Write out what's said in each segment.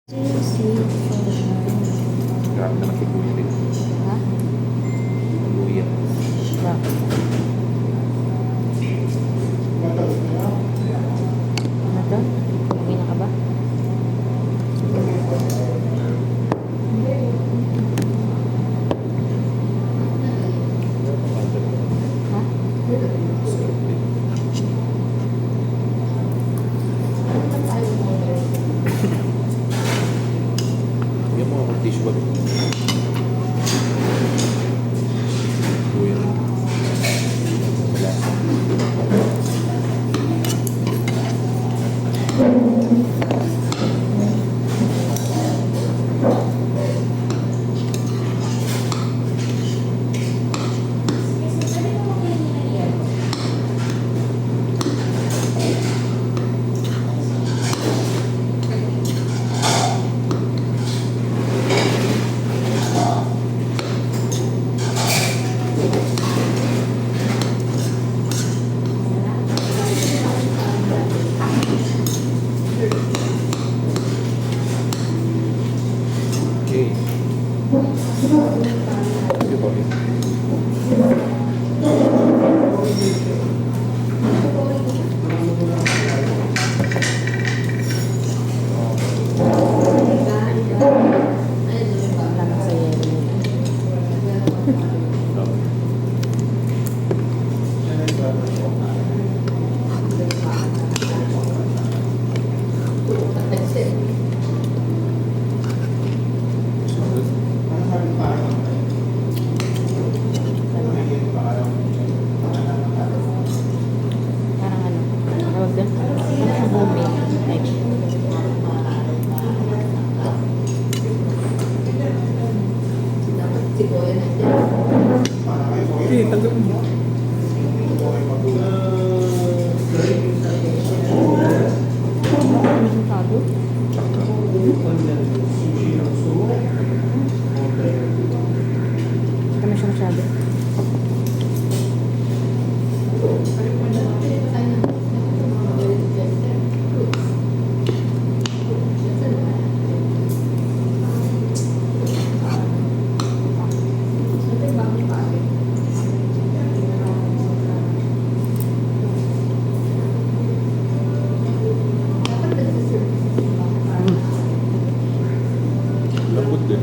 Grabe naman si Kuya din. Ha? Kuya. Bakit? Ano to? Uwi na ka ba? Ha? Bigyan mo ako ng tissue bag. Kuya. Wala. Okay. Sige po. Lang sa yelo. Parang ano? Tawag doon? Parang sa bumi. Like, Okay, tanggap mo. masyado? Kami siya masyado. Lambot din.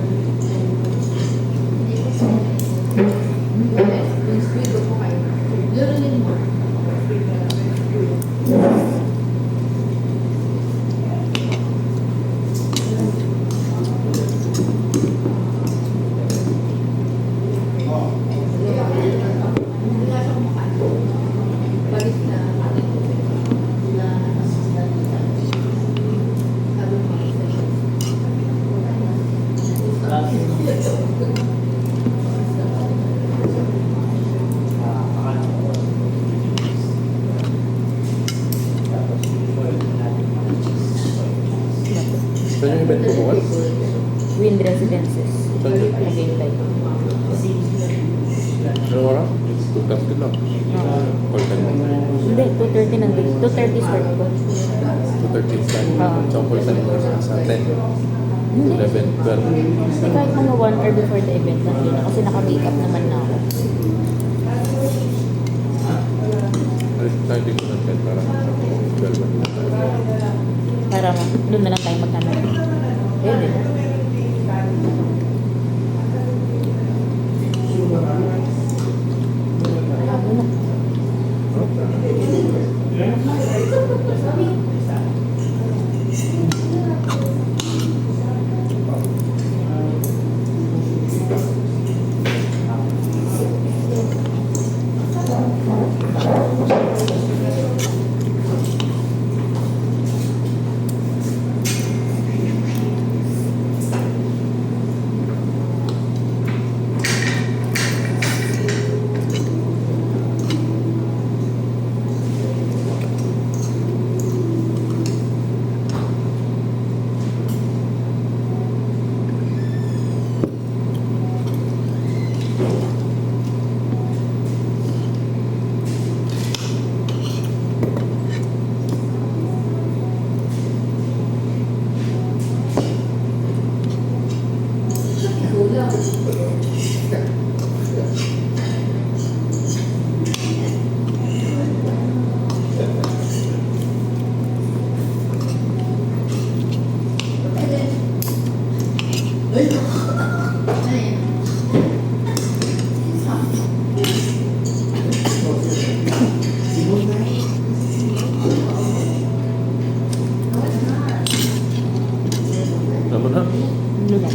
Saan yung event ko bukas? Wind Residences. Saan yun? Maghihintay. Ano oras? 2:30 lang. Or 10 mo. Hindi, 2:30 nandun. 2:30 start ko. 2:30 start. So, for 10 mo sa 10. Hindi. 11, 12. Hindi, kahit mga 1 hour before the event nandun na kasi naka-makeup naman na ako. Starting ko ng 10 para 12. Para doon na lang tayo magkano. Pwede. Ano na? Ano na? Ano na?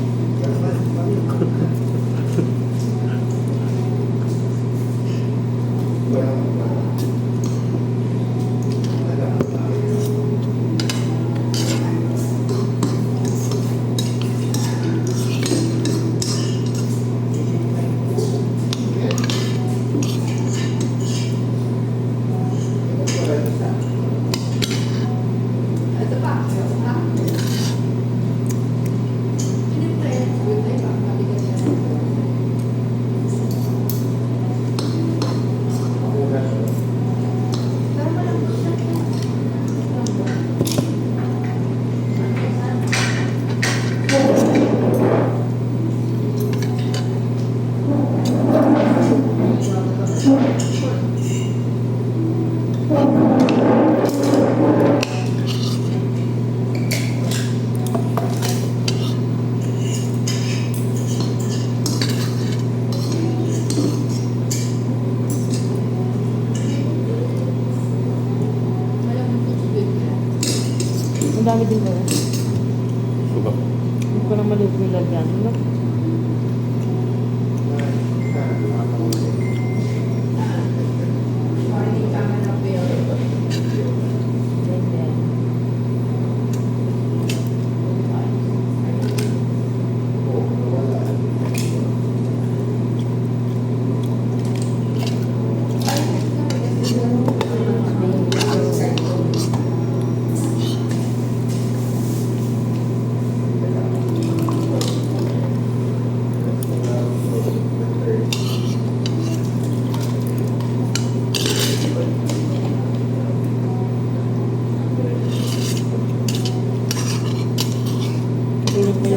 Ang dami din ba? Diba? Hindi ko lang maliit nilagyan. Ano? Ganyan. Piling ko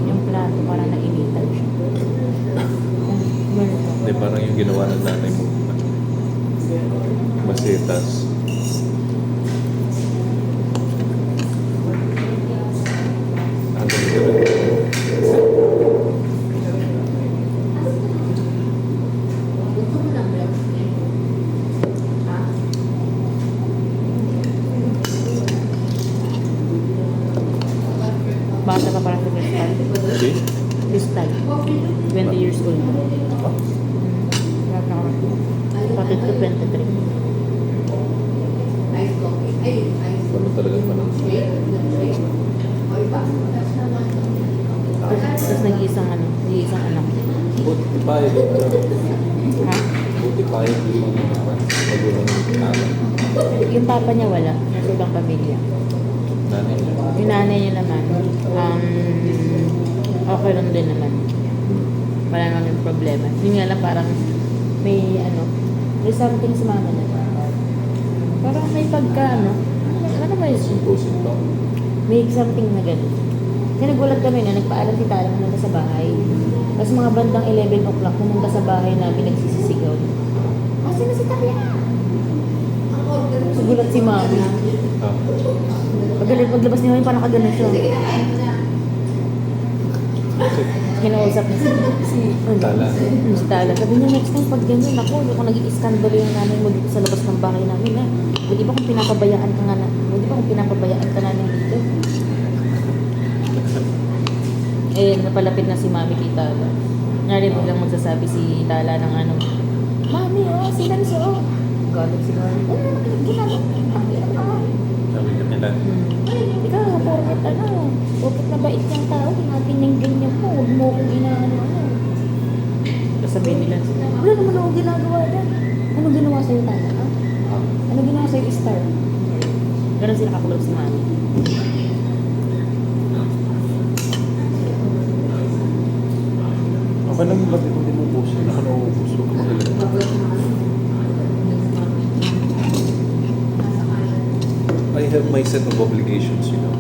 yung plato para nainitan siya. Meron ko. Hindi, parang yung ginawa ng nanay mo. Masitas. Ano ba? Bata ka para sa Crystal. Okay? Crystal. 20 years old. Ah, Patid ko 23. ano talaga pa lang? Tapos nag-iisang anak. Buti pa eh. Ha? Buti pa eh. Yung mga magulang ng nanay. Yung papa niya wala. Nasa ibang pamilya. Nanay niya. Yung nanay niya naman, okay lang din naman. Wala naman yung problema. Yun nga lang parang may something sa mama niya. Parang may pagka, ano ba yun? Sumpusin to. May something na gano'n. Kasi nagulat kami na nagpaalam si Tala pumunta sa bahay. Tapos mga bandang 11 o'clock pumunta sa bahay namin nagsisisigaw. Kasi na si Tala? Nagulat si mami. Ah, Paglabas niya yun, parang nakaganon siya. Kinausap niya Tala. si Tala. Sabi niya, next time pag ganyan, ako, hindi ko nag-i-skandalo yung nanay mo dito sa labas ng bahay namin, ha? Hindi ba kung pinapabayaan ka na dito? Eh, napalapit na si mami kay Tala. Nga rin biglang magsasabi si Tala ng ano, Mami, si Lanzo, galit si mami. Ano ginagawa? Sabi ka nila. Ikaw, porket mabait yung tao, natin yung ganyan mo, huwag mo kong inaano. Sabihin nila, wala naman ako ginagawa na. Ano ginawa sa'yo, Tala? Ha? Ah, Ano ginawa sa'yo, Star? Ganun sila kakulog si mami. okay lang yung ba't ito hindi mo ubusin? Ako na uubos. Huwag ka magaling. I have my set of obligations, you know.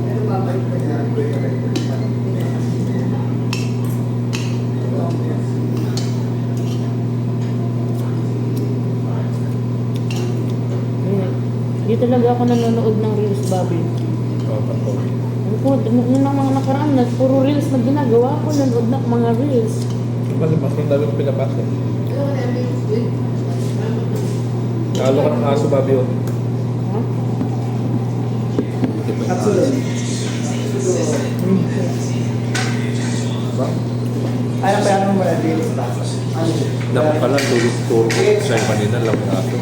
Hindi talaga ako nanonood ng Reels Bubble. Ako. Ang Po, nung mga nakaraan, puro reels na ginagawa ko, nanood na mga reels. Mas ang dami ko pinapasok. Nalo ka ng aso, Bobby. Oh. Ha? Hindi pa yung aso. Ba? Ay, ang mo na dito sa taas. Dapat pala, turo ko sa'yo kanina lang ng aso.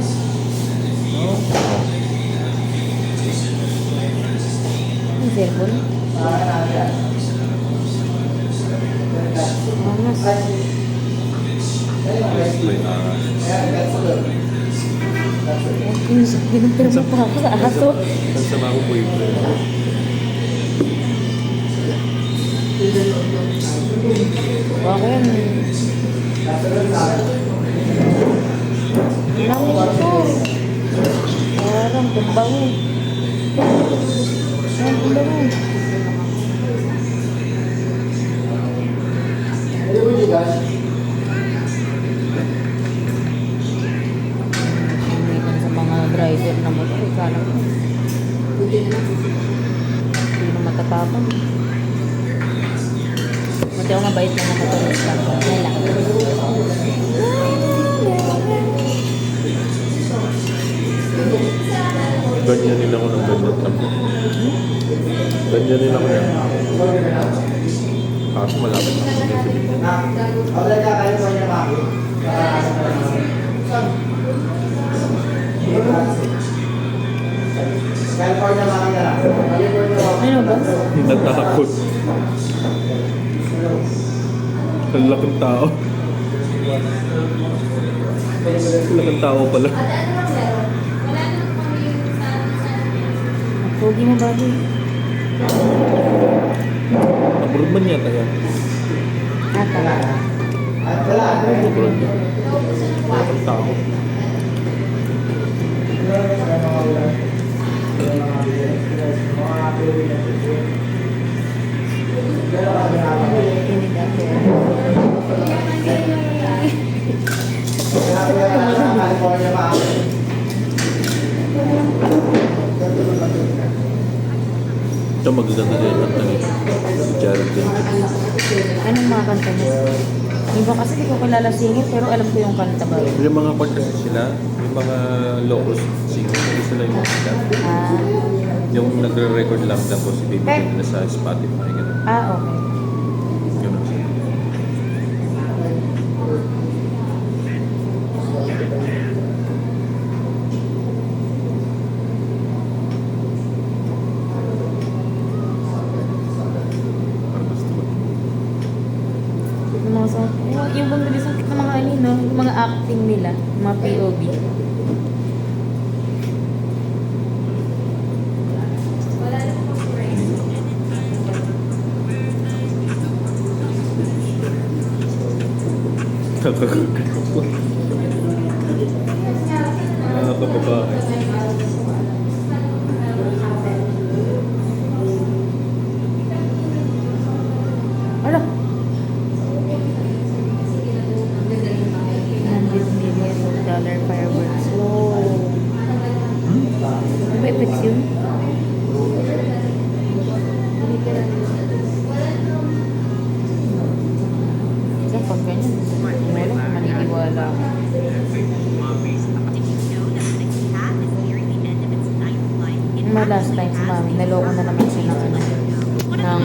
Ang cellphone? Mamas. Ginumpira mo pa ako sa aso. Ang sama ko po yun. Baka yan. Namin ito. Parang kumbango. Ang kumbango. Umikan sa mga driver na motor. Ikala ko. Hindi na matapapang. Buti ako mabait lang na motorist lang. Yan lang. Ganyan nila ko ng ganyan tampo. Ganyan nila ko yan. Kaso malapit na kami sa bigyan. Ano ba? Natakot. Ang laking tao. Ang laking tao pala. Pogi mo, Bobby. Abroad man yata yan. Talaga. Abroad yan. Laking tao. Ito magaganda din ang kanta nito. Jared Jenkins. Anong mga kanta niya? Iba kasi di ko kilala singit pero alam ko yung kanta ba. Yung mga kanta sila, yung mga locals singers, hindi sila yung sila. Ah, Yung nagre-record lang tapos ibibigay nila sa Spotify. Ganun. okay. Ganun sila. Parang gusto ko. Yung mga song, yung bang bilis ang cute ng mga anino, yung mga acting nila, yung mga POV. Nakakababae. Ala! 100 million dollar fireworks. Wow! Ano ba effects yun? Kasi pag ganyan, meron ka maniniwala. Yung mga last time si mami, naloko na naman siya ng ano.